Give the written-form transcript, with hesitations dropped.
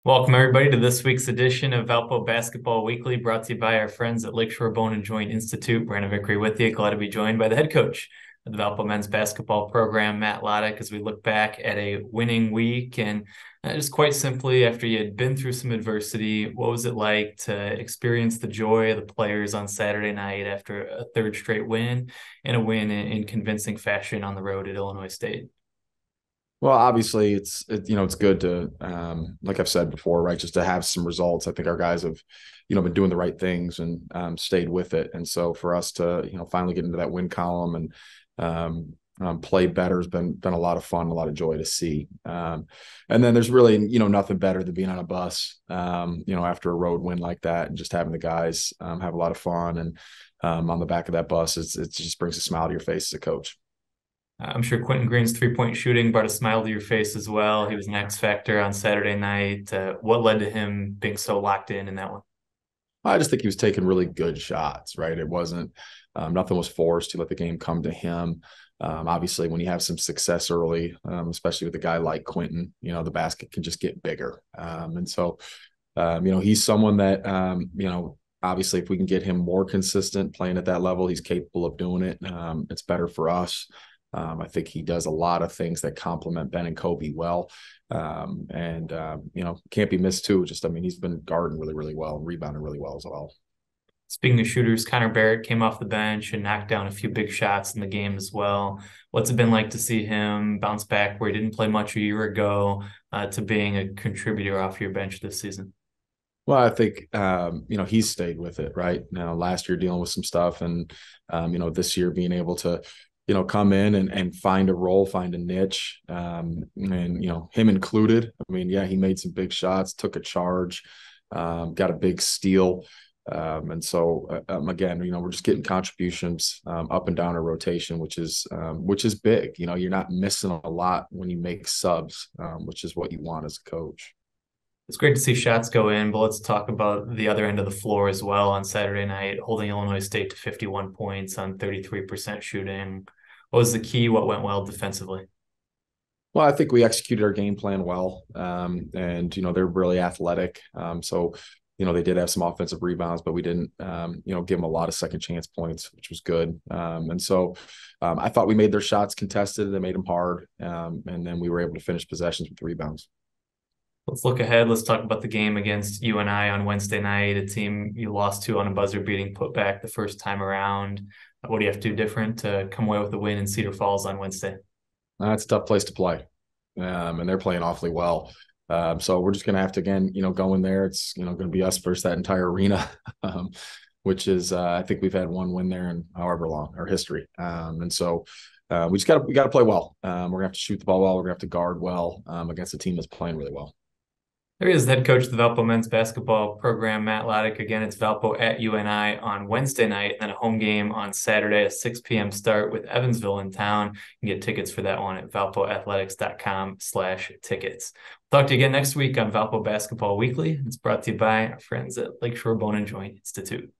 Welcome, everybody, to this week's edition of Valpo Basketball Weekly, brought to you by our friends at Lakeshore Bone and Joint Institute. Brandon Vickery with you. Glad to be joined by the head coach of the Valpo men's basketball program, Matt Loddick, as we look back at a winning week. And just quite simply, after you had been through some adversity, what was it like to experience the joy of the players on Saturday night after a third straight win and a win in convincing fashion on the road at Illinois State? Well, obviously, it's good to like I've said before, right? Just to have some results. I think our guys have, been doing the right things and stayed with it. And so for us to, finally get into that win column and play better has been a lot of fun, a lot of joy to see. And then there's really, nothing better than being on a bus, after a road win like that and just having the guys have a lot of fun. And on the back of that bus, it just brings a smile to your face as a coach. I'm sure Quentin Green's three-point shooting brought a smile to your face as well. He was an X factor on Saturday night. What led to him being so locked in that one? I just think he was taking really good shots, right? It wasn't nothing was forced. He let the game come to him. Obviously, when you have some success early, especially with a guy like Quentin, the basket can just get bigger. And so, he's someone that, obviously, if we can get him more consistent playing at that level, he's capable of doing it. It's better for us. I think he does a lot of things that complement Ben and Kobe well. Can't be missed too. He's been guarding really, really well and rebounding really well as well. Speaking of shooters, Connor Barrett came off the bench and knocked down a few big shots in the game as well. What's it been like to see him bounce back where he didn't play much a year ago to being a contributor off your bench this season? Well, I think, he's stayed with it, right? Now, last year dealing with some stuff and, this year being able to, come in and find a role, find a niche, him included. Yeah, he made some big shots, took a charge, got a big steal. Again, we're just getting contributions up and down a rotation, which is big. You're not missing a lot when you make subs, which is what you want as a coach. It's great to see shots go in, but let's talk about the other end of the floor as well on Saturday night, holding Illinois State to 51 points on 33% shooting. What was the key? What went well defensively? Well, I think we executed our game plan well. They're really athletic. They did have some offensive rebounds, but we didn't, give them a lot of second chance points, which was good. I thought we made their shots contested. They made them hard. And then we were able to finish possessions with rebounds. Let's look ahead. Let's talk about the game against UNI on Wednesday night, a team you lost to on a buzzer beating putback the first time around. What do you have to do different to come away with a win in Cedar Falls on Wednesday? It's a tough place to play, and they're playing awfully well. So we're just going to have to, again, go in there. It's, going to be us versus that entire arena, which is, I think we've had one win there in however long our history. We got to play well. We're going to have to shoot the ball well. We're going to have to guard well against a team that's playing really well. There he is, the head coach of the Valpo men's basketball program, Matt Loddick. Again, it's Valpo at UNI on Wednesday night, and then a home game on Saturday, a 6 p.m. start with Evansville in town. You can get tickets for that one at valpoathletics.com/tickets. Talk to you again next week on Valpo Basketball Weekly. It's brought to you by our friends at Lakeshore Bone and Joint Institute.